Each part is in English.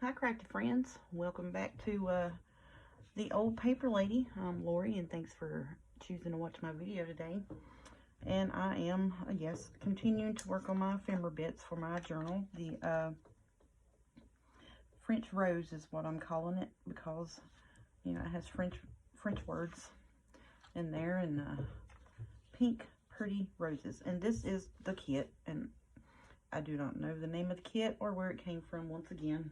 Hi crafty friends, welcome back to the old paper lady. I'm Lori and thanks for choosing to watch my video today. And I am, yes, continuing to work on my ephemera bits for my journal. The French rose is what I'm calling it because, you know, it has French words in there and pink pretty roses. And this is the kit, and I do not know the name of the kit or where it came from once again.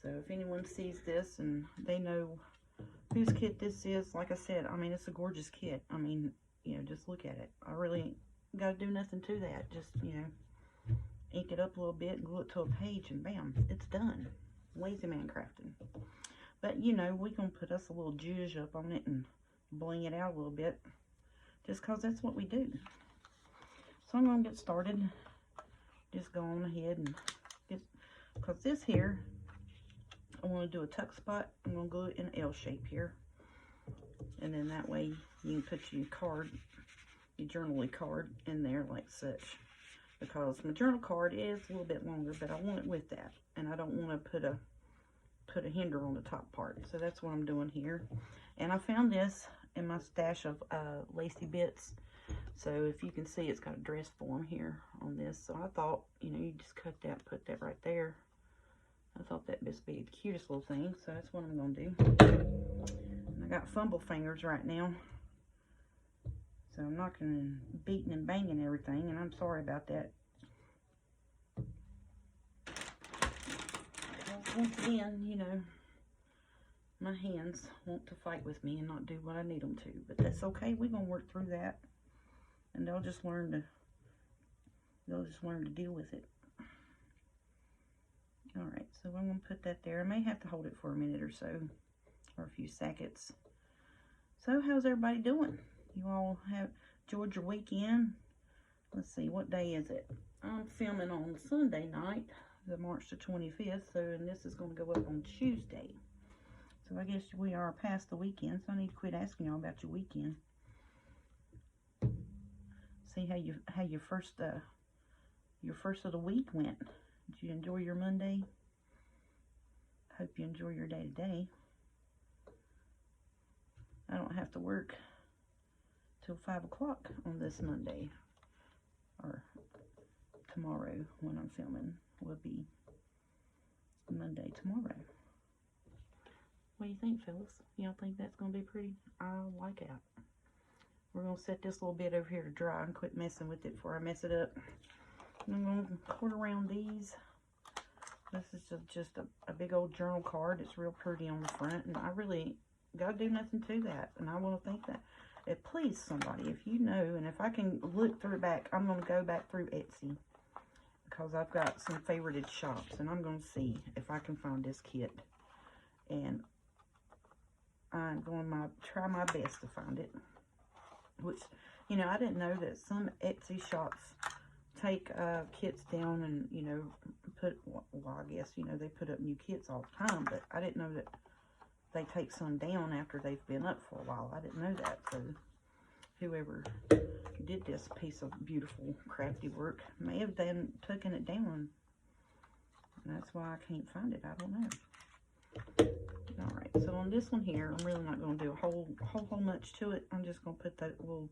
So if anyone sees this and they know whose kit this is, like I said, I mean, it's a gorgeous kit. I mean, you know, just look at it. I really got to do nothing to that. Just, you know, ink it up a little bit, glue it to a page, and bam, it's done. Lazy man crafting. But, you know, we're going to put us a little zhuzh up on it and bling it out a little bit, just because that's what we do. So I'm going to get started. Just go on ahead and get, because this here, I want to do a tuck spot. I'm going to glue it in an L shape here. And then that way you can put your card, your journaly card in there like such. Because my journal card is a little bit longer, but I want it with that. And I don't want to put a hinder on the top part. So that's what I'm doing here. And I found this in my stash of lacy bits. So if you can see, it's got a dress form here on this. So I thought, you know, you just cut that, put that right there. I thought that'd just be the cutest little thing, so that's what I'm going to do. And I got fumble fingers right now, so I'm knocking and beating and banging everything, and I'm sorry about that. Once again, you know, my hands want to fight with me and not do what I need them to, but that's okay. We're going to work through that, and they'll just learn to deal with it. Alright, so I'm going to put that there. I may have to hold it for a minute or so, or a few seconds. So, how's everybody doing? You all have enjoyed your weekend? Let's see, what day is it? I'm filming on Sunday night, the March the 25th, so, and this is going to go up on Tuesday. So, I guess we are past the weekend, so I need to quit asking y'all about your weekend. See how your first of the week went. Did you enjoy your Monday? Hope you enjoy your day today. I don't have to work till 5 o'clock on this Monday. Or tomorrow when I'm filming will be Monday tomorrow. What do you think, fellas? Y'all think that's going to be pretty? I like it. We're going to set this little bit over here to dry and quit messing with it before I mess it up. I'm going to cord around these. This is just a big old journal card. It's real pretty on the front, and I really got to do nothing to that. And I want to thank that. It please somebody, if you know, and if I can look through back, I'm going to go back through Etsy because I've got some favorited shops, and I'm going to see if I can find this kit. And I'm going to try my best to find it. Which, you know, I didn't know that some Etsy shops take kits down and, you know, well, I guess, you know, they put up new kits all the time, but I didn't know that they take some down after they've been up for a while. I didn't know that, so whoever did this piece of beautiful crafty work may have then taken it down, and that's why I can't find it. I don't know. Alright, so on this one here, I'm really not going to do a whole much to it. I'm just going to put that little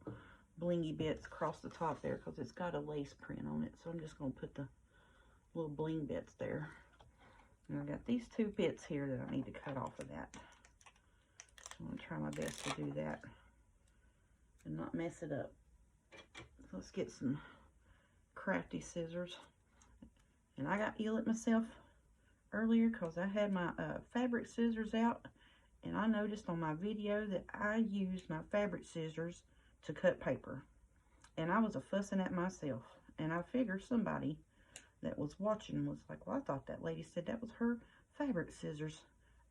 blingy bits across the top there because it's got a lace print on it. So I'm just going to put the little bling bits there. And I got these two bits here that I need to cut off of that. So I'm going to try my best to do that and not mess it up. So let's get some crafty scissors. And I got yelled at myself earlier because I had my fabric scissors out, and I noticed on my video that I used my fabric scissors to cut paper, and I was fussing at myself, and I figured somebody that was watching was like, well, I thought that lady said that was her fabric scissors.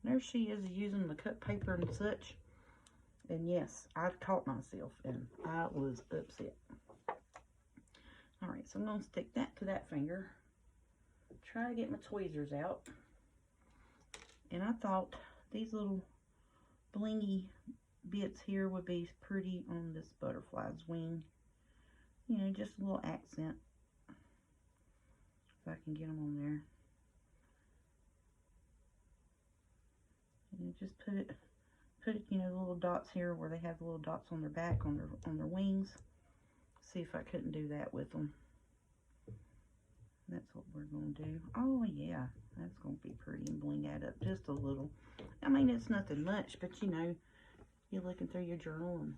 And there she is using the cut paper and such, and yes, I caught myself, and I was upset. Alright, so I'm going to stick that to that finger, try to get my tweezers out, and I thought these little blingy bits here would be pretty on this butterfly's wing. You know, just a little accent. If I can get them on there. just put it, you know, the little dots here where they have the little dots on their back, on their wings. See if I couldn't do that with them. That's what we're going to do. Oh, yeah. That's going to be pretty and bling that up just a little. I mean, it's nothing much, but, you know, you're looking through your journal and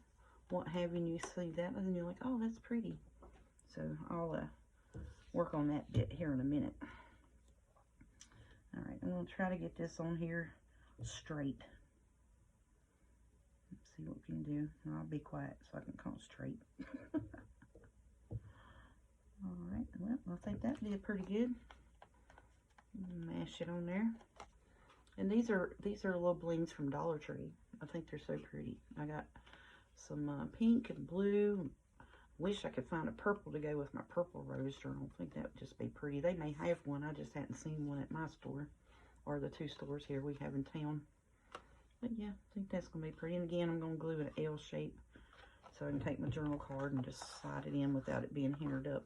what have you, and you see that, and you're like, oh, that's pretty. So I'll work on that bit here in a minute. All right, I'm going to try to get this on here straight. Let's see what we can do. I'll be quiet so I can concentrate. All right, well, I think that did pretty good. Mash it on there. And these are little blings from Dollar Tree. I think they're so pretty. I got some pink and blue. Wish I could find a purple to go with my purple rose journal. I think that would just be pretty. They may have one. I just hadn't seen one at my store, or the 2 stores here we have in town. But yeah, I think that's going to be pretty. And again, I'm going to glue an L shape so I can take my journal card and just slide it in without it being hammered up.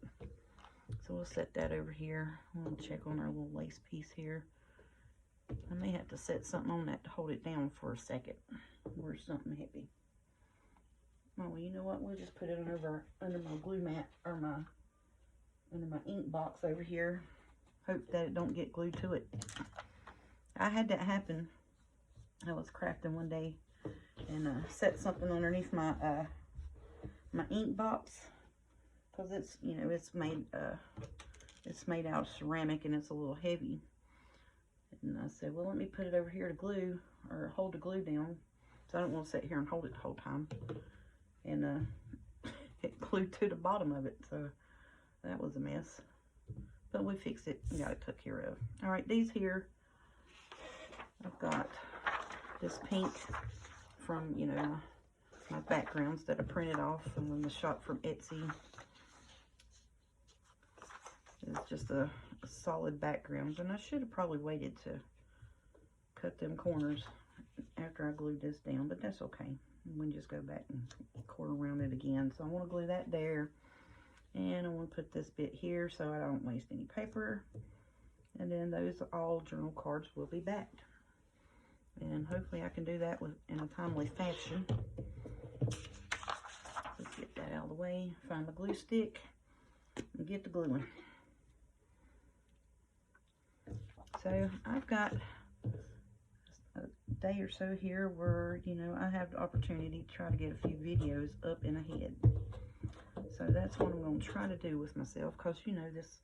So we'll set that over here. We'll check on our little lace piece here. I may have to set something on that to hold it down for a second, or something heavy. Oh, well, you know what? We'll just put it under my glue mat, or under my ink box over here. Hope that it don't get glued to it. I had that happen. I was crafting one day and set something underneath my my ink box, because it's, you know, it's made out of ceramic and it's a little heavy. And I said, well, let me put it over here to glue, or hold the glue down, so I don't want to sit here and hold it the whole time. And it glued to the bottom of it, so that was a mess. But we fixed it and got it took care of. All right, these here, I've got this pink from, you know, my backgrounds that I printed off and then the shop from Etsy. It's just a solid background, and I should have probably waited to cut them corners after I glued this down, but that's okay. We can just go back and quarter around it again. So I want to glue that there, and I want to put this bit here so I don't waste any paper. And then those all journal cards will be backed, and hopefully I can do that in a timely fashion. Let's get that out of the way, find the glue stick, and get the gluing. So I've got a day or so here where, you know, I have the opportunity to try to get a few videos up and ahead. So that's what I'm going to try to do with myself, because, you know, this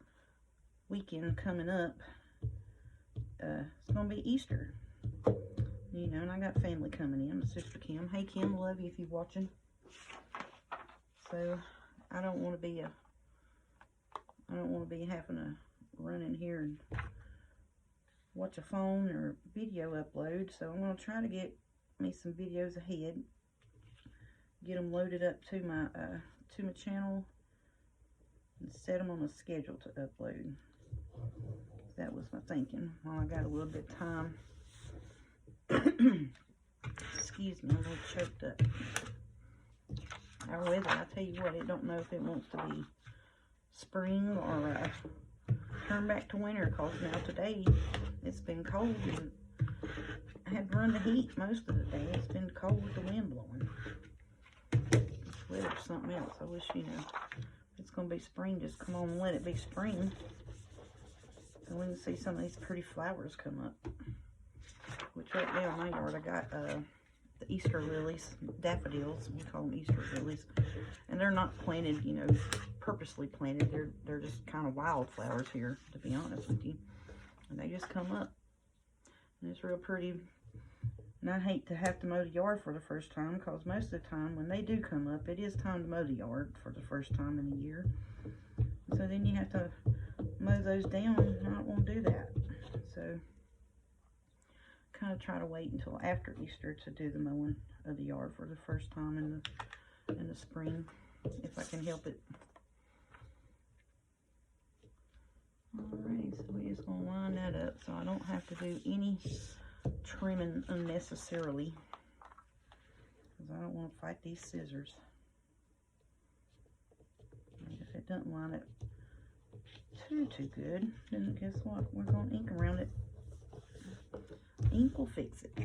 weekend coming up, it's going to be Easter. You know, and I got family coming in. My sister Kim. Hey Kim, love you if you're watching. So I don't want to be having to run in here and watch a phone or video upload. So I'm going to try to get me some videos ahead, get them loaded up to my channel, and set them on a schedule to upload. That was my thinking while I got a little bit of time. Excuse me, I'm a little choked up. Our weather, I tell you what, it don't know if it wants to be spring or turn back to winter, because now today it's been cold and I had to run the heat most of the day. It's been cold with the wind blowing. This weather's something else. I wish, you know, if it's going to be spring, just come on and let it be spring. So we can see some of these pretty flowers come up. Which right now in my yard I got the Easter lilies, daffodils. We call them Easter lilies. And they're not planted, you know, purposely planted. They're just kind of wildflowers here, to be honest with you. And they just come up. And it's real pretty. And I hate to have to mow the yard for the first time, because most of the time when they do come up, it is time to mow the yard for the first time in the year. So then you have to mow those down, and I don't want to do that. So kind of try to wait until after Easter to do the mowing of the yard for the first time in the spring, if I can help it. Alright, so we're just going to line that up so I don't have to do any trimming unnecessarily, because I don't want to fight these scissors. And if it doesn't line it too good, then guess what? We're going to ink around it. Ink will fix it.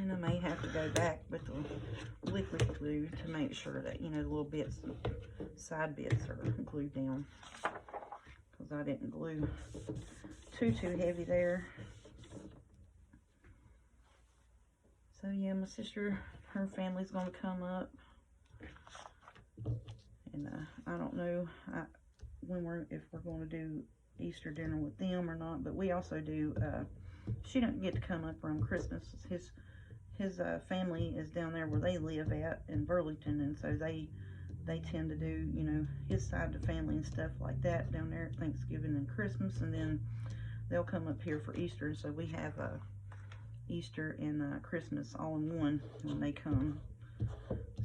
And I may have to go back with the liquid glue to make sure that, you know, the little bits, side bits are glued down. Because I didn't glue too heavy there. So yeah, my sister, her family's gonna come up. And I don't know if we're gonna do Easter dinner with them or not, but we also do, she doesn't get to come up around Christmas. His family is down there where they live at in Burlington, and so they tend to do, you know, his side of the family and stuff like that down there at Thanksgiving and Christmas, and then they'll come up here for Easter. And so we have Easter and Christmas all in one when they come.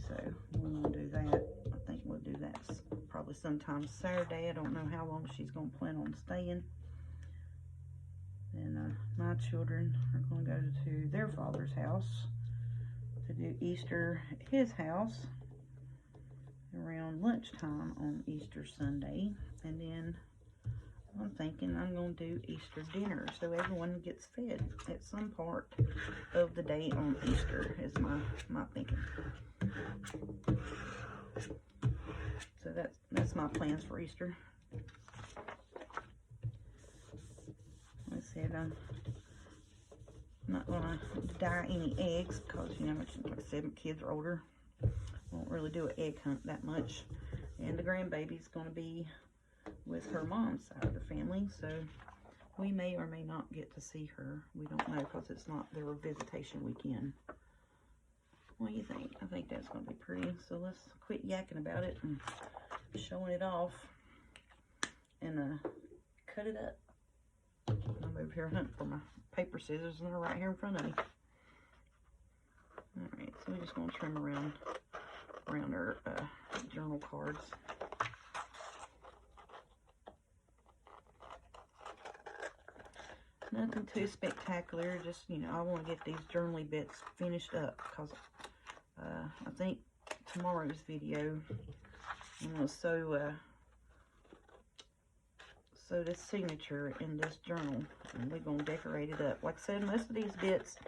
So we're gonna do that. I think we'll do that probably sometime Saturday. I don't know how long she's gonna plan on staying. And my children are going to go to their father's house to do Easter at his house around lunchtime on Easter Sunday. And then I'm thinking I'm going to do Easter dinner so everyone gets fed at some part of the day on Easter is my thinking. So that's my plans for Easter. Like I said, I'm not gonna dye any eggs because, you know, like I said, my kids are older. Won't really do an egg hunt that much. And the grandbaby's gonna be with her mom's side of the family, so we may or may not get to see her. We don't know because it's not their visitation weekend. What do you think? I think that's gonna be pretty. So let's quit yakking about it and showing it off and cut it up. I'm over here hunting for my paper scissors, and they're right here in front of me. Alright, so we're just going to trim around our journal cards. Nothing too spectacular, just, you know, I want to get these journaly bits finished up because I think tomorrow's video I'm going to sew this signature in this journal, and we're going to decorate it up. Like I said, most of these bits,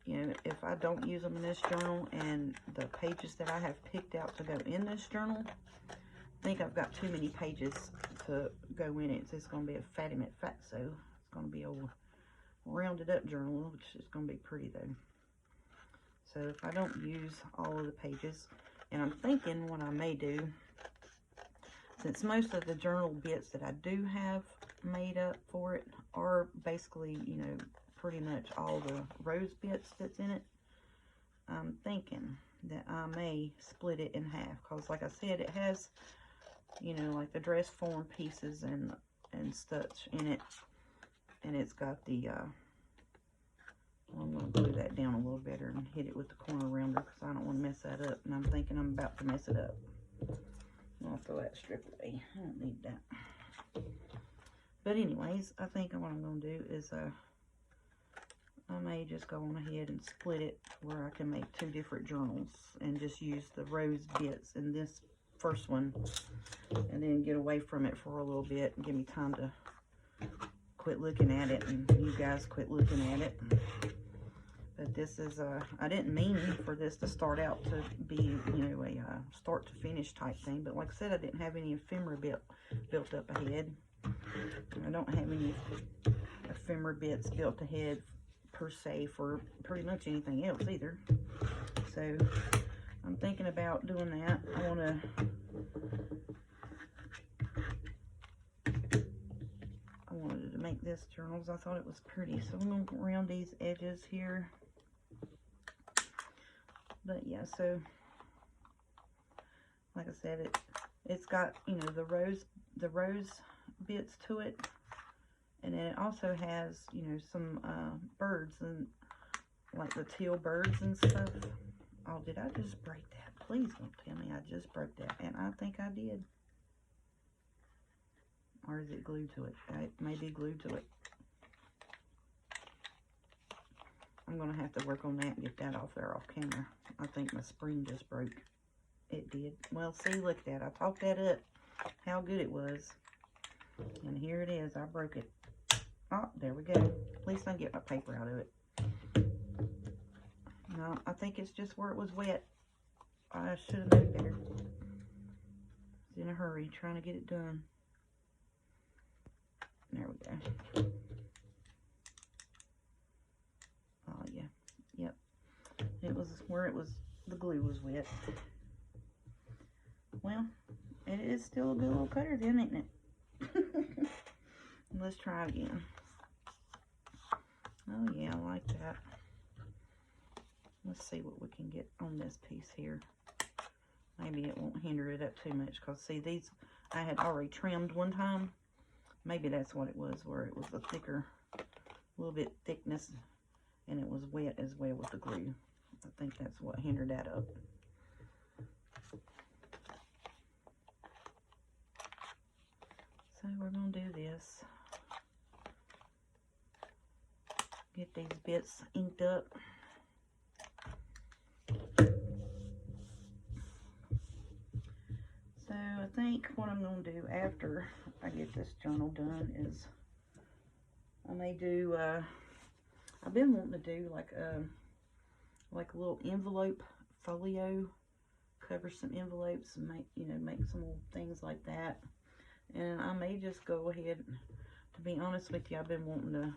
you know, if I don't use them in this journal and the pages that I have picked out to go in this journal, I think I've got too many pages to go in it. So it's going to be a fatty fatso. It's going to be a rounded up journal, which is going to be pretty though. So if I don't use all of the pages, and I'm thinking what I may do, since most of the journal bits that I do have made up for it are basically, you know, pretty much all the rose bits that's in it, I'm thinking that I may split it in half. Because like I said, it has, you know, like the dress form pieces and such in it. And it's got the, I'm going to glue that down a little better and hit it with the corner rounder because I don't want to mess that up. And I'm thinking I'm about to mess it up. I'll throw that strip away. I don't need that. But anyways, I think what I'm going to do is I may just go on ahead and split it where I can make 2 different journals and just use the rose bits in this first one and then get away from it for a little bit and give me time to quit looking at it and you guys quit looking at it. But this is, I didn't mean for this to start out to be, you know, a start to finish type thing. But like I said, I didn't have any ephemera built up ahead. I don't have any ephemera bits built ahead per se for pretty much anything else either. So I'm thinking about doing that. I wanted to make this journals. I thought it was pretty. So I'm going to round these edges here. But yeah, so like I said, it's got, you know, the rose bits to it, and then it also has, you know, some birds and like the teal birds and stuff. Oh, did I just break that? Please don't tell me I just broke that. And I think I did. Or is it glued to it? It may be glued to it. I'm going to have to work on that and get that off there off camera. I think my spring just broke. It did. Well, see, look at that. I talked that up. How good it was. And here it is. I broke it. Oh, there we go. At least I can get my paper out of it. No, I think it's just where it was wet. I should have known better. I was in a hurry trying to get it done. There we go. Oh yeah, yep. It was where it was, the glue was wet. Well, it is still a good little cutter then, isn't it? Let's try again. Oh yeah, I like that. Let's see what we can get on this piece here. Maybe it won't hinder it up too much, because see, these I had already trimmed one time. Maybe that's what it was, where it was a thicker, little bit thickness, and it was wet as well with the glue. I think that's what hindered that up. So we're going to do this. Get these bits inked up. So I think what I'm going to do after I get this journal done is I may do, I've been wanting to do like a little envelope folio, cover some envelopes and make some little things like that. And I may just go ahead, to be honest with you, I've been wanting to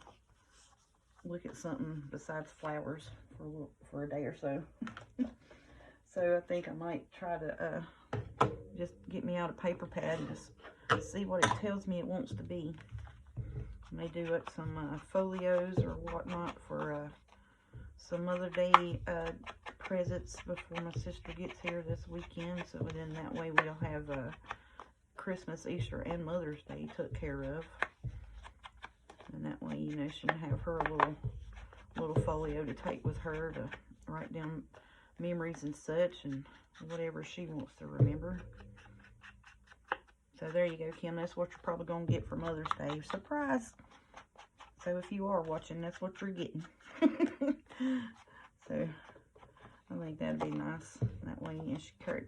look at something besides flowers for a day or so. So I think I might try to just get me out a paper pad and just see what it tells me it wants to be. I may do up some folios or whatnot for some Mother Day presents before my sister gets here this weekend. So then that way we'll have Christmas, Easter, and Mother's Day took care of. And that way, you know, she can have her little folio to take with her to write down memories and such, and whatever she wants to remember. So there you go, Kim. That's what you're probably going to get for Mother's Day. Surprise! So if you are watching, that's what you're getting. So I think that'd be nice. That way you should carry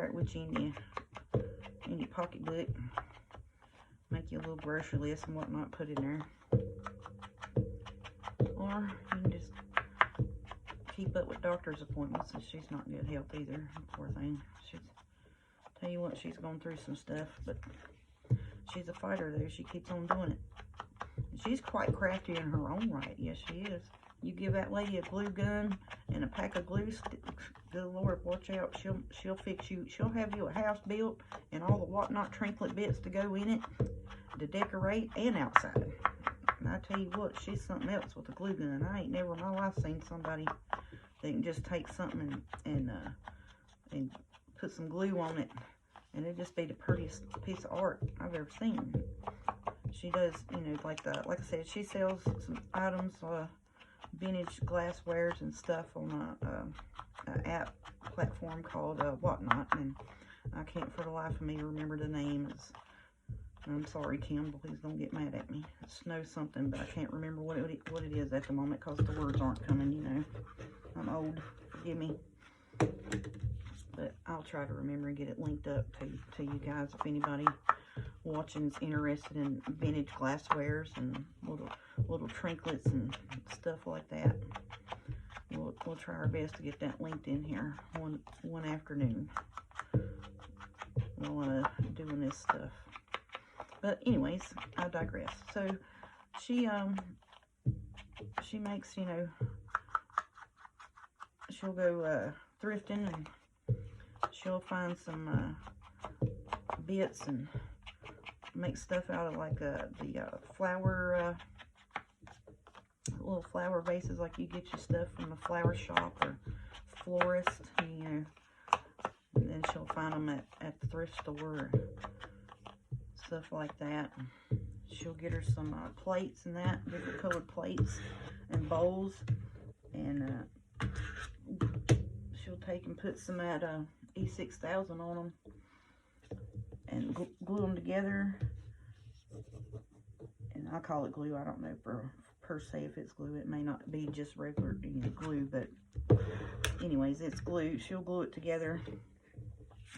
it with you in your pocketbook. Make you a little grocery list and whatnot, put in there. Or you can just keep up with doctor's appointments, and she's not in good health either, poor thing. Tell you what, she's going through some stuff, but she's a fighter though. She keeps on doing it. And she's quite crafty in her own right. Yes, she is. You give that lady a glue gun and a pack of glue sticks, good Lord, watch out. She'll fix you. She'll have you a house built and all the whatnot trinklet bits to go in it, to decorate and outside. And I tell you what, she's something else with a glue gun. I ain't never in my life seen somebody that can just take something and put some glue on it, and it'd just be the prettiest piece of art I've ever seen. She does, you know, like I said, she sells some items, vintage glasswares and stuff on a app platform called Whatnot, and I can't for the life of me remember the name. I'm sorry, Kim, please don't get mad at me. It's Snow something, but I can't remember what it is at the moment because the words aren't coming, you know. I'm old, forgive me. But I'll try to remember and get it linked up to you guys if anybody watching is interested in vintage glasswares and little trinklets and stuff like that. We'll try our best to get that linked in here one afternoon while doing this stuff. But anyways, I digress. So she makes, you know, she'll go thrifting, and she'll find some bits and make stuff out of like the flower, little flower vases, like you get your stuff from a flower shop or florist, you know. And then she'll find them at the thrift store, stuff like that. She'll get her some plates and that, different colored plates and bowls, and she'll take and put some at E6000 on them and glue them together. And I call it glue. I don't know per se if it's glue. It may not be just regular, you know, glue, but anyways, it's glue. She'll glue it together.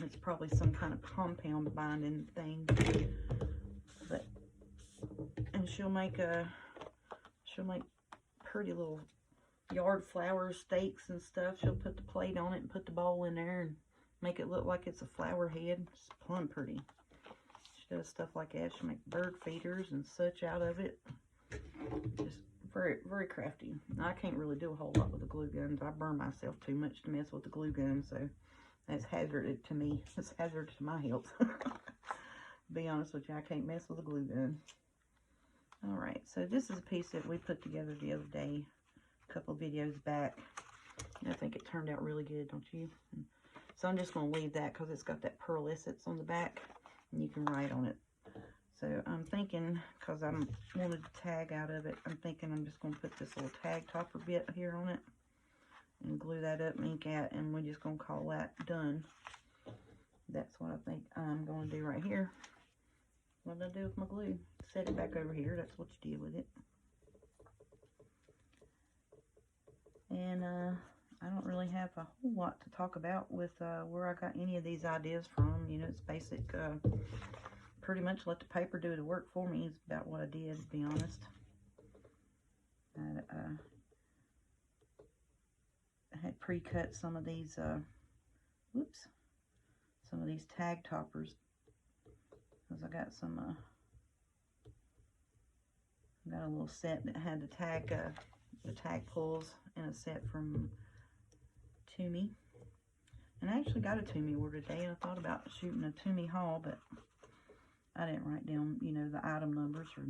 It's probably some kind of compound binding thing, and she'll make pretty little yard flower stakes and stuff. She'll put the plate on it and put the bowl in there and make it look like it's a flower head. It's plumb pretty. She does stuff like that. She'll make bird feeders and such out of it. Just very, very crafty. I can't really do a whole lot with the glue guns. I burn myself too much to mess with the glue gun, so that's hazardous to me. It's hazardous to my health. To be honest with you, I can't mess with a glue gun. Alright, so this is a piece that we put together the other day, a couple of videos back. I think it turned out really good, don't you? So I'm just going to leave that because it's got that pearlescence on the back, and you can write on it. So I'm thinking, because I wanted to tag out of it, I'm thinking I'm just going to put this little tag topper bit here on it and glue that up, ink out, and we're just going to call that done. That's what I think I'm going to do right here. What did I do with my glue? Set it back over here. That's what you do with it. And I don't really have a whole lot to talk about with where I got any of these ideas from. You know, it's basic. Pretty much let the paper do the work for me is about what I did, to be honest. I had pre-cut some of these, some of these tag toppers, because I got some, got a little set that had the tag pulls in a set from Toomey. And I actually got a Toomey order today, and I thought about shooting a Toomey haul, but I didn't write down, you know, the item numbers or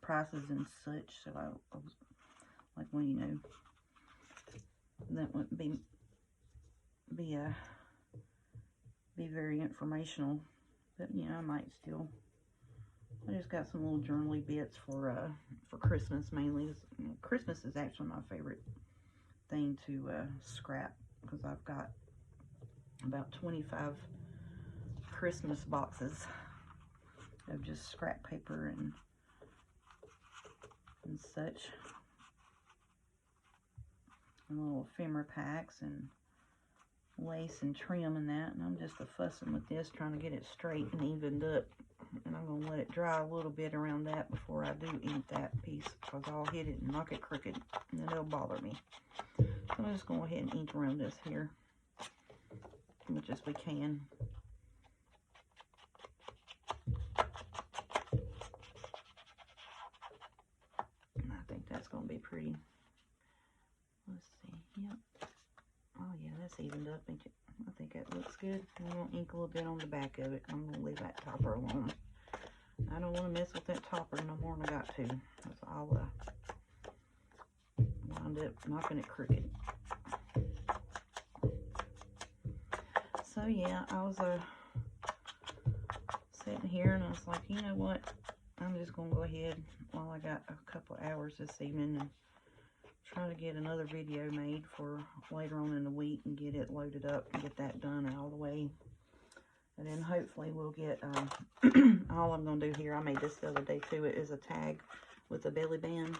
prices and such, so I was like, well, you know, that wouldn't be very informational, but, you know, I might still. I just got some little journaly bits for Christmas mainly. You know, Christmas is actually my favorite thing to scrap, because I've got about 25 Christmas boxes of just scrap paper and such, and little ephemera packs and lace and trim and that, and I'm just fussing with this, trying to get it straight and evened up, and I'm going to let it dry a little bit around that before I do ink that piece, because I'll hit it and knock it crooked and then it'll bother me. So I'm just going to go ahead and ink around this here as much as we can. That's going to be pretty. Let's see. Yep. Oh yeah, that's evened up. I think that looks good. I'm going to ink a little bit on the back of it. I'm going to leave that topper alone. I don't want to mess with that topper no more than I got to. Because I'll wind up knocking it crooked. So yeah, I was sitting here and I was like, you know what? I'm just going to go ahead while I got a couple hours this evening and try to get another video made for later on in the week and get it loaded up and get that done all the way. And then hopefully we'll get, all I'm going to do here, I made this the other day too, it is a tag with a belly band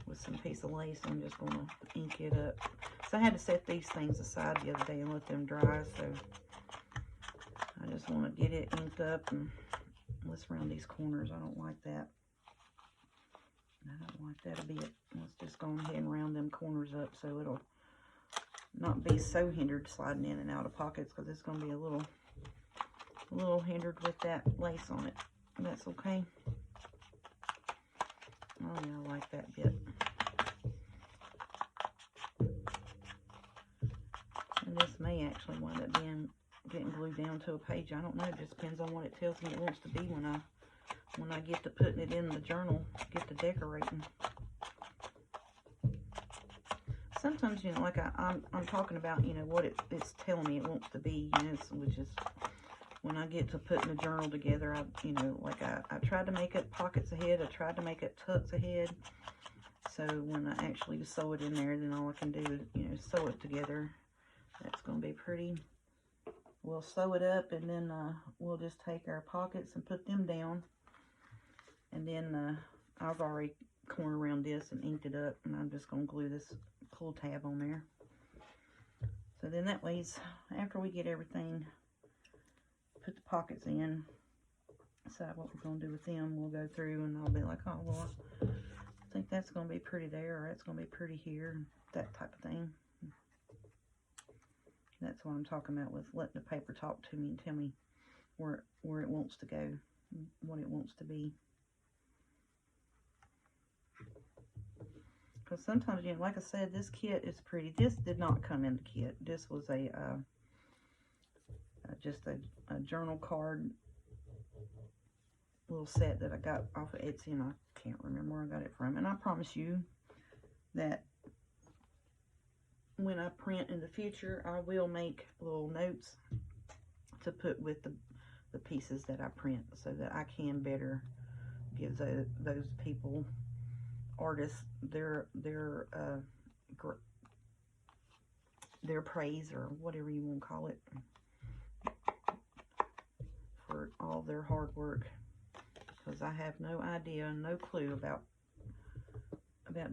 with some piece of lace. I'm just going to ink it up. So I had to set these things aside the other day and let them dry, so I just want to get it inked up and let's round these corners. I don't like that. I don't like that a bit. Let's just go ahead and round them corners up so it'll not be so hindered sliding in and out of pockets, because it's going to be a little hindered with that lace on it. That's okay. Oh yeah, I like that bit. And this may actually wind up getting glued down to a page. I don't know. It just depends on what it tells me it wants to be when I get to putting it in the journal, get to decorating. Sometimes, you know, like I'm talking about, you know, what it's telling me it wants to be, you know, which is when I get to putting the journal together, you know, like I tried to make it pockets ahead, I tried to make it tucks ahead. So when I actually sew it in there, then all I can do is, you know, sew it together. That's going to be pretty. We'll sew it up, and then we'll just take our pockets and put them down. And then I've already cornered around this and inked it up, and I'm just going to glue this pull tab on there. So then that way, after we get everything, put the pockets in, decide what we're going to do with them, we'll go through and I'll be like, oh, well, I think that's going to be pretty there, or that's going to be pretty here, that type of thing. That's what I'm talking about with letting the paper talk to me and tell me where it wants to go, what it wants to be. Because sometimes, you know, like I said, this kit is pretty. This did not come in the kit. This was a just a journal card little set that I got off of Etsy, and I can't remember where I got it from. And I promise you that when I print in the future, I will make little notes to put with the pieces that I print, so that I can better give those people, artists, their praise, or whatever you want to call it, for all their hard work. Because I have no idea, no clue about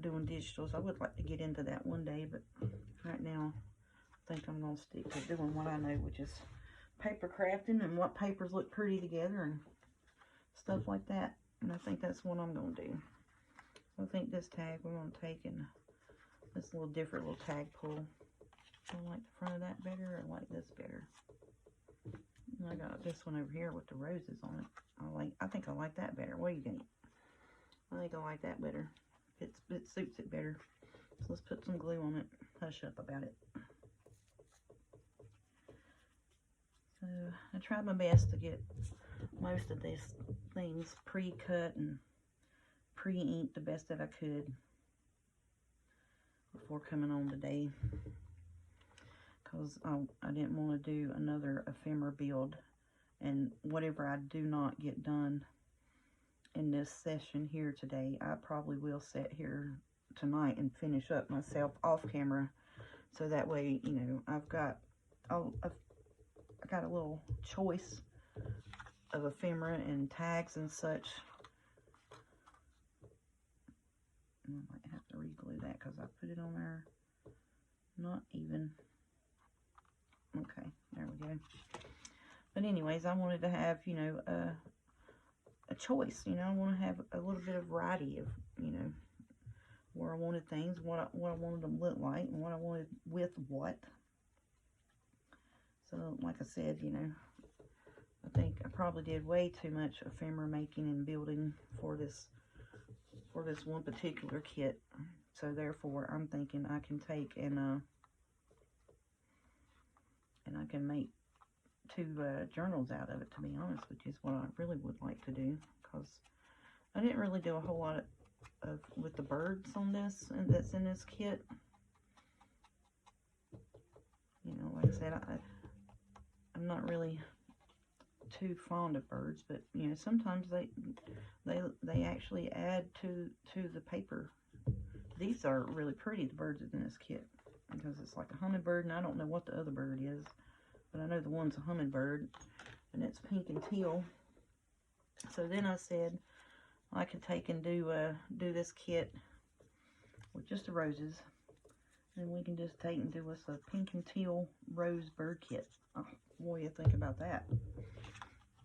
doing digitals. I would like to get into that one day, but right now I think I'm going to stick to doing what I know, which is paper crafting and what papers look pretty together and stuff like that. And I think that's what I'm going to do. I think this tag we're going to take, and this little different little tag pull. I like the front of that better, or like this better. And I got this one over here with the roses on it. I think I like that better. What do you think? I think I like that better. It suits it better. So let's put some glue on it. Hush up about it. So I tried my best to get most of these things pre-cut and pre-inked the best that I could before coming on today, because I didn't want to do another ephemera build, and whatever I do not get done in this session here today, I probably will sit here tonight and finish up myself off camera, so that way, you know, I got a little choice of ephemera and tags and such. I might have to re-glue that because I put it on there not even. Okay, there we go. But anyways, I wanted to have, you know, a choice. You know, I want to have a little bit of variety of, you know, where I wanted things, what I wanted them to look like, and what I wanted with what. So, like I said, you know, I think I probably did way too much ephemera making and building for this one particular kit. So therefore, I'm thinking I can take and I can make 2 journals out of it, to be honest, which is what I really would like to do, because I didn't really do a whole lot of with the birds on this, and that's in this kit. You know, like I said, I'm not really too fond of birds, but you know, sometimes they actually add to the paper. These are really pretty, the birds in this kit, because it's like a hummingbird, and I don't know what the other bird is, but I know the one's a hummingbird, and it's pink and teal. So then I said I could take and do this kit with just the roses, and we can just take and do us a pink and teal rose bird kit. Oh, what do you think about that?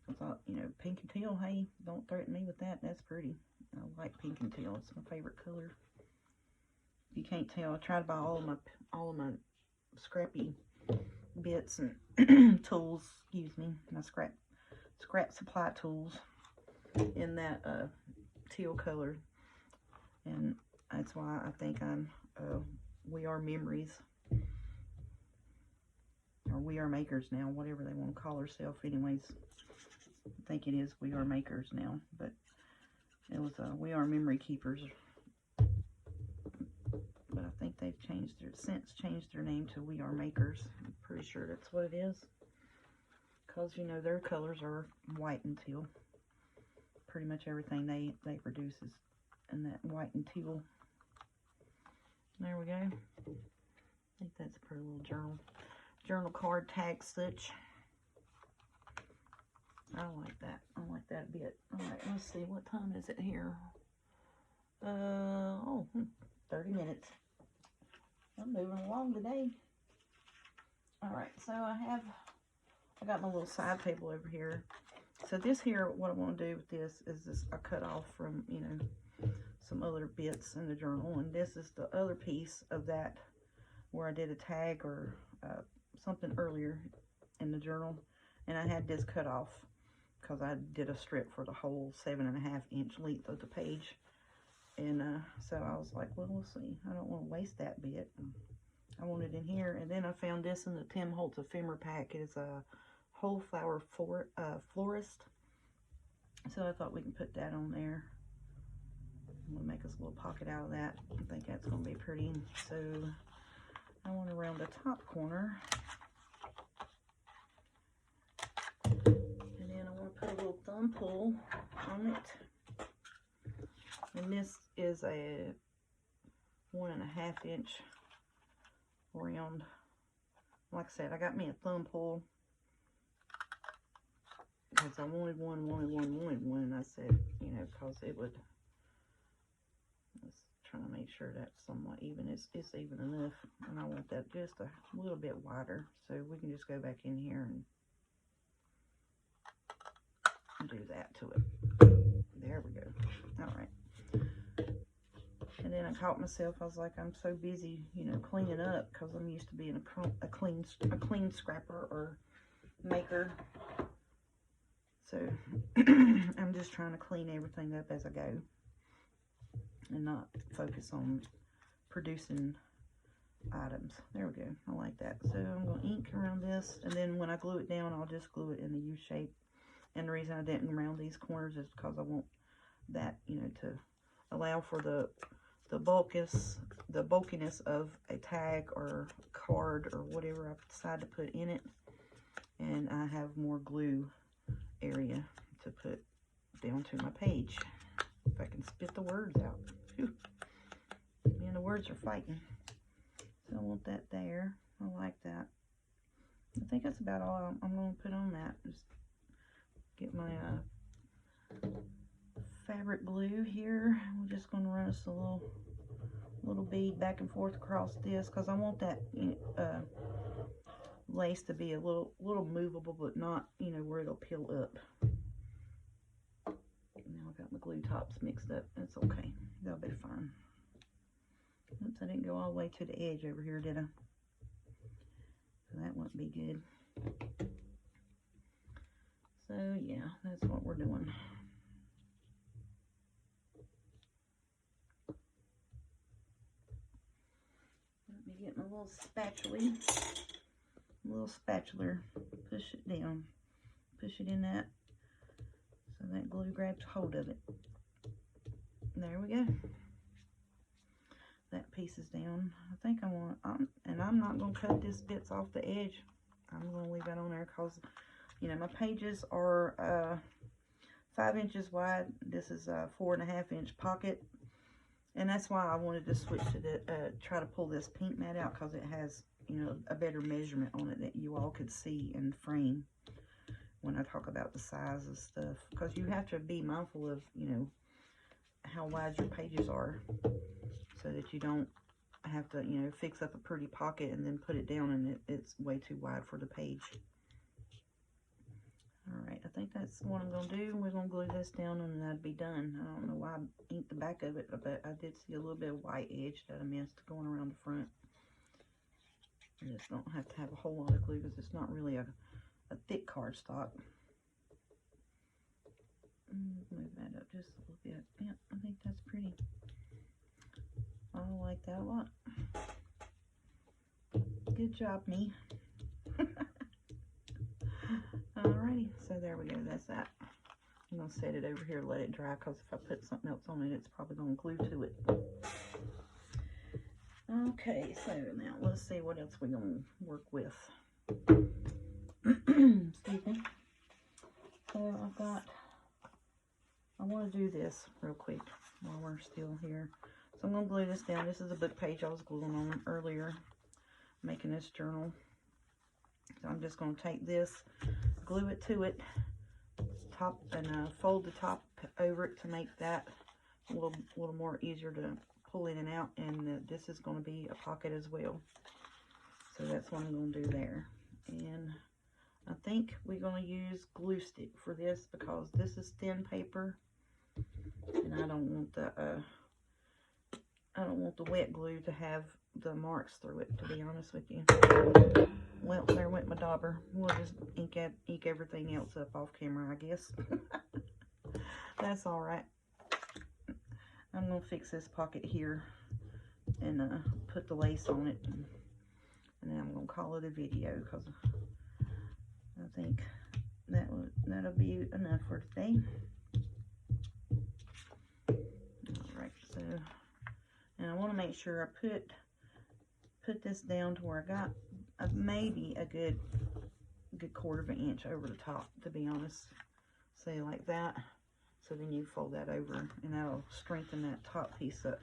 I thought, you know, pink and teal, hey, don't threaten me with that. That's pretty. I like pink and teal. It's my favorite color. If you can't tell, I try to buy all of my scrappy bits and tools, excuse me, my scrap supply tools in that teal color. And that's why I think I'm We Are Memories, or We Are Makers now, whatever they want to call herself. Anyways, I think it is We Are Makers now, but it was We Are Memory Keepers. But I think they've since changed their name to We Are Makers. I'm pretty sure that's what it is, because you know their colors are white and teal. Pretty much everything they produce is in that white and teal. There we go. I think that's a pretty little journal card tag such. I like that. I like that a bit. Alright, let's see. What time is it here? 30 minutes. I'm moving along today. Alright, so I got my little side table over here. So this here, what I want to do with this is this, I cut off from, you know, some other bits in the journal. And this is the other piece of that where I did a tag or something earlier in the journal. And I had this cut off because I did a strip for the whole 7.5 inch length of the page. And so I was like, well, we'll see. I don't want to waste that bit. And I want it in here. And then I found this in the Tim Holtz ephemera pack. It is a whole flower florist. So I thought we can put that on there. We'll make us a little pocket out of that. I think that's going to be pretty. So I want around the top corner. And then I want to put a little thumb pull on it. And this is a 1.5 inch round. Like I said, I got me a thumb pull because I wanted one, and I said, you know, because it would, let's try to make sure that's somewhat even. It's even enough, and I want that just a little bit wider, so we can just go back in here and do that to it. There we go. All right. And then I caught myself, I was like, I'm so busy, you know, cleaning up, because I'm used to being a clean scrapper or maker. So I'm just trying to clean everything up as I go and not focus on producing items. There we go. I like that. So I'm going to ink around this, and then when I glue it down, I'll just glue it in the U shape. And the reason I didn't round these corners is because I want that, you know, to allow for the bulkiness of a tag or card or whatever I decide to put in it. And I have more glue area to put down to my page. If I can spit the words out. Whew. Man, the words are fighting. So I want that there. I like that. I think that's about all I'm going to put on that. Just get my fabric glue here. We're just going to run us a little bead back and forth across this, because I want that lace to be a little movable, but not, you know, where it'll peel up. Now I got my glue tops mixed up. That's okay. That'll be fine. Oops, I didn't go all the way to the edge over here, did I? So that wouldn't be good. So yeah, that's what we're doing. Let me get my little spatula, push it down, push it in that, so that glue grabs hold of it. There we go. That piece is down. I think I want, and I'm not going to cut this bits off the edge. I'm going to leave that on there because, you know, my pages are 5 inches wide. This is a 4.5 inch pocket. And that's why I wanted to switch to the, try to pull this pink mat out, because it has, you know, a better measurement on it that you all could see in frame when I talk about the size of stuff. Because you have to be mindful of, you know, how wide your pages are, so that you don't have to, you know, fix up a pretty pocket and then put it down and it's way too wide for the page. Alright, I think that's what I'm going to do. We're going to glue this down and that'll be done. I don't know why I inked the back of it, but I did see a little bit of white edge that I missed going around the front. I just don't have to have a whole lot of glue because it's not really a thick cardstock. Move that up just a little bit. Yeah, I think that's pretty. I like that a lot. Good job, me. Alrighty, so there we go. That's that. I'm going to set it over here, let it dry, because if I put something else on it, it's probably going to glue to it. Okay, so now let's see what else we're going to work with. Excuse me. So I want to do this real quick while we're still here. So I'm going to glue this down. This is a book page I was gluing on earlier, making this journal. So I'm just going to take this, glue it to it, top, and fold the top over it to make that a little more easier to pull in and out. And this is going to be a pocket as well. So that's what I'm going to do there. And I think we're going to use glue stick for this because this is thin paper, and I don't want the wet glue to have the marks through it, to be honest with you. Well, there went my dauber. We'll just ink everything else up off camera, I guess. That's all right. I'm going to fix this pocket here and put the lace on it, and then I'm going to call it a video because I think that'll be enough for today. Alright, so, and I want to make sure I put this down to where I got maybe a good 1/4 of an inch over the top, to be honest. Say like that. So then you fold that over, and that'll strengthen that top piece up.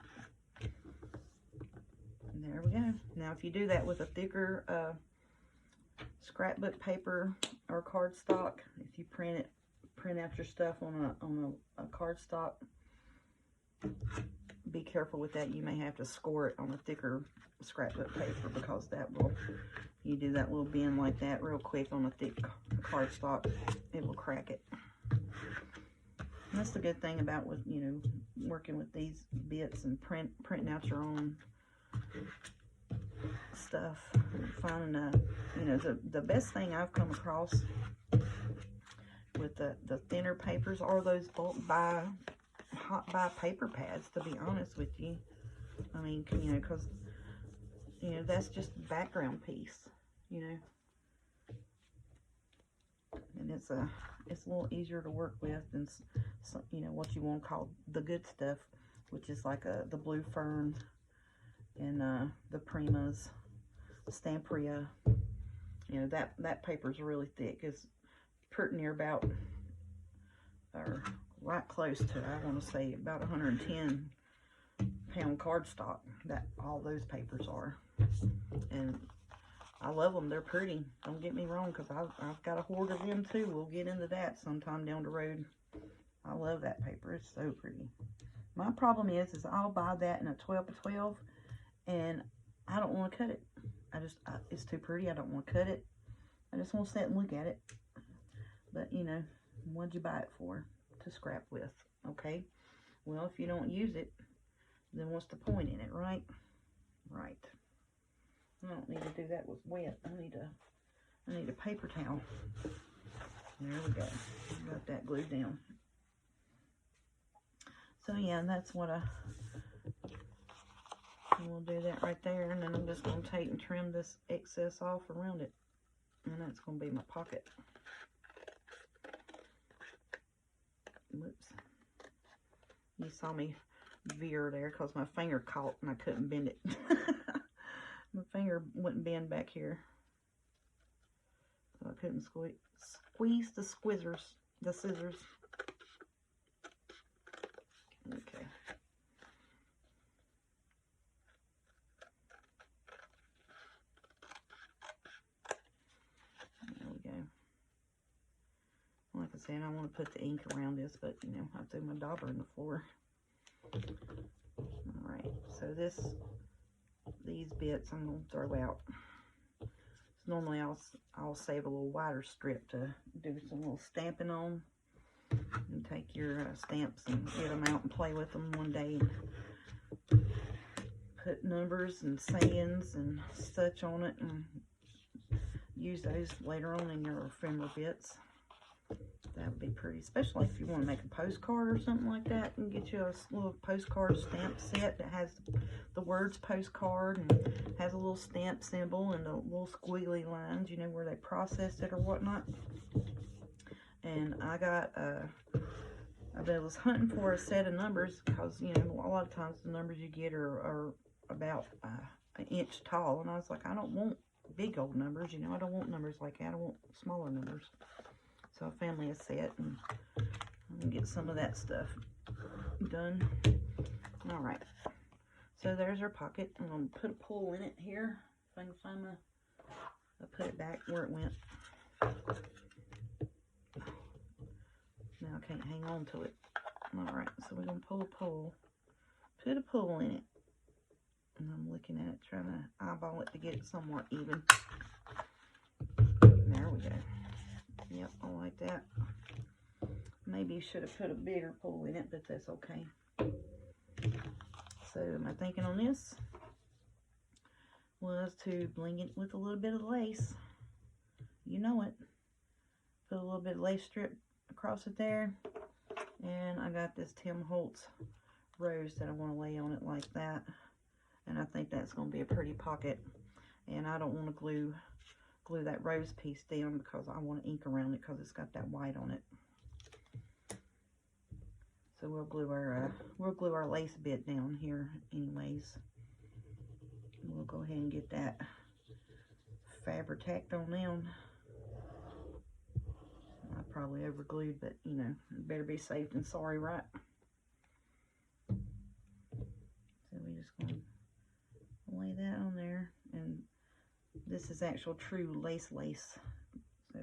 And there we go. Now, if you do that with a thicker scrapbook paper or cardstock, if you print out your stuff on a cardstock, be careful with that. You may have to score it on a thicker scrapbook paper, because that will, you do that little bend like that real quick on a thick cardstock, it will crack it. And that's the good thing about working with these bits and printing out your own stuff. Finding the best thing I've come across with the thinner papers are those bulk buy paper pads, to be honest with you. I mean, because that's just a background piece, and it's a little easier to work with than what you want to call the good stuff, which is like the Blue Fern and the Prima's Stampria. That paper's really thick. It's pretty near about, or right close to, I want to say about 110 pound cardstock that all those papers are. And I love them. They're pretty. Don't get me wrong, because I've got a hoard of them too. We'll get into that sometime down the road. I love that paper. It's so pretty. My problem is I'll buy that in a 12x12, and I don't want to cut it. It's too pretty. I don't want to cut it. I just want to sit and look at it. But, what'd you buy it for? To scrap with, okay? Well, if you don't use it, then what's the point in it, right? Right. I don't need to do that with wet. I need a paper towel. There we go. Got that glued down. So yeah, that's what we'll do that right there, and then I'm just going to take and trim this excess off around it, and that's going to be my pocket. Whoops. You saw me veer there because my finger caught and I couldn't bend it. My finger wouldn't bend back here, so I couldn't squeeze the scissors. Okay. There we go. Like I said, I want to put the ink around this, but I threw my dauber in the floor. Alright, so these bits I'm going to throw out. So normally I'll save a little wider strip to do some little stamping on, and take your stamps and get them out and play with them one day, and put numbers and sayings and such on it, and use those later on in your ephemera bits. That would be pretty, especially if you want to make a postcard or something like that. You can get you a little postcard stamp set that has the words postcard and has a little stamp symbol and the little squiggly lines, where they processed it or whatnot. And I was hunting for a set of numbers, because, a lot of times the numbers you get are about an inch tall. And I was like, I don't want big old numbers, I don't want numbers like that. I want smaller numbers. So I found me a set, and I'm going to get some of that stuff done. Alright, so there's our pocket. I'm going to put a pull in it here, if I can find I'll put it back where it went. Now I can't hang on to it. Alright, so we're going to put a pull in it. And I'm looking at it, trying to eyeball it to get it somewhat even. There we go. like that. Maybe should have put a bigger pull in it, but that's okay. So my thinking on this was to bling it with a little bit of lace. You know it. Put a little bit of lace strip across it there. And I got this Tim Holtz rose that I want to lay on it like that. And I think that's going to be a pretty pocket. And I don't want to glue that rose piece down because I want to ink around it because it's got that white on it. So we'll glue our lace bit down here anyways. We'll go ahead and get that fabric tacked on down. I probably over glued, but you know, better be safe than sorry, right? So we're just going to lay that on there, and this is actual true lace, so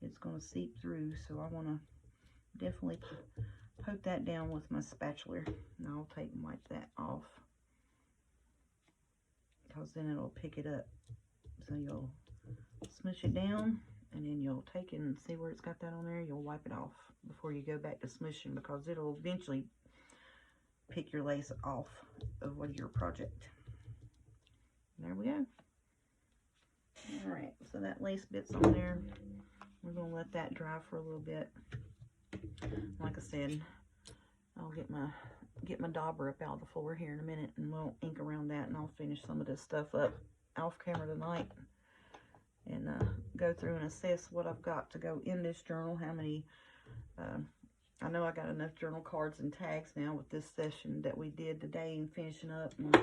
it's going to seep through. So I want to definitely poke that down with my spatula, and I'll take and wipe that off because then it'll pick it up. So you'll smush it down, and then you'll take it and see where it's got that on there. You'll wipe it off before you go back to smushing because it'll eventually pick your lace off of your project. There we go. Alright, so that lace bit's on there. We're going to let that dry for a little bit. Like I said, I'll get my dauber up out of the floor here in a minute, and we'll ink around that, and I'll finish some of this stuff up off camera tonight and go through and assess what I've got to go in this journal. How many I know I got enough journal cards and tags now with this session that we did today and finishing up, and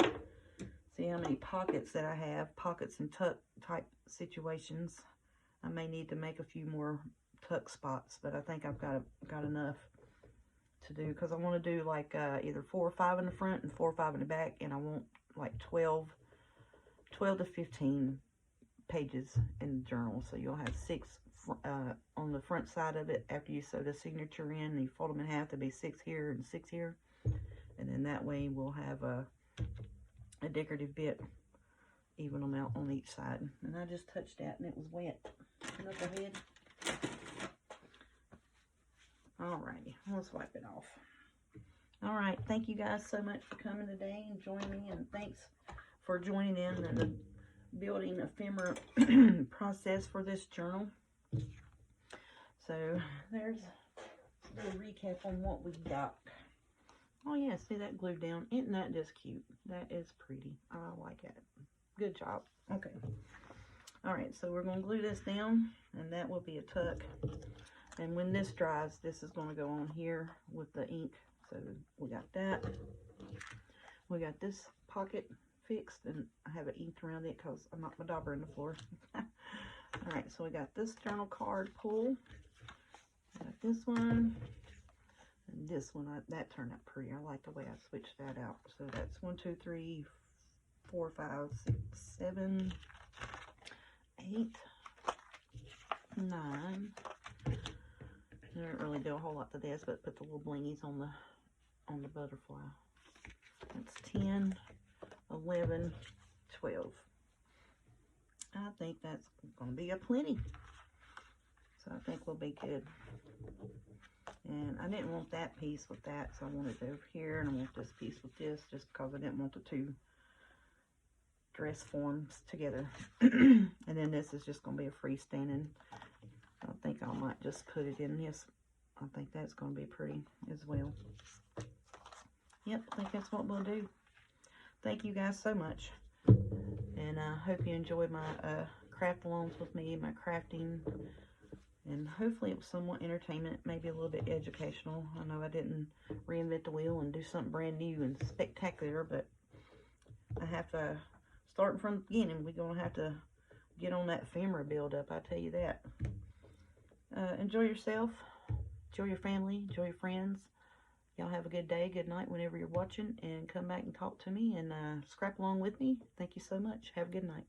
see how many pockets that I have, pockets and tuck type situations. I may need to make a few more tuck spots, but I think I've got enough to do, because I want to do like either 4 or 5 in the front and 4 or 5 in the back, and I want like 12 to 15 pages in the journal. So you'll have 6 on the front side of it after you sew the signature in, and you fold them in half. There'll be 6 here and 6 here, and then that way we'll have a decorative bit, even them out on each side. And I just touched that and it was wet. Knucklehead. Alrighty, let's wipe it off. Alright, thank you guys so much for coming today and joining me, and thanks for joining in the building ephemera process for this journal. So there's a little recap on what we got. Oh yeah, see that glued down? Isn't that just cute? That is pretty. I like it. Good job. Okay. Alright, so we're going to glue this down, and that will be a tuck. And when this dries, this is going to go on here with the ink. So we got that. We got this pocket fixed, and I have it inked around it because I knocked my dauber in the floor. Alright, so we got this journal card pull. Got this one. And this one, that turned out pretty. I like the way I switched that out. So that's 1, 2, 3, 4, 5, 6, 7, 8, 9. I didn't really do a whole lot to this, but put the little blingies on the butterfly. That's 10, 11, 12. I think that's going to be a plenty. So I think we'll be good. And I didn't want that piece with that, so I wanted it over here, and I want this piece with this, just because I didn't want the two dress forms together. And then this is just going to be a freestanding. I think I might just put it in this. I think that's going to be pretty as well. Yep, I think that's what we'll do. Thank you guys so much. And I hope you enjoyed my craft alongs with me, my crafting. And hopefully it was somewhat entertainment, maybe a little bit educational. I know I didn't reinvent the wheel and do something brand new and spectacular, but I have to, starting from the beginning, we're going to have to get on that ephemera build up, I tell you that. Enjoy yourself, enjoy your family, enjoy your friends. Y'all have a good day, good night whenever you're watching, and come back and talk to me and scrap along with me. Thank you so much. Have a good night.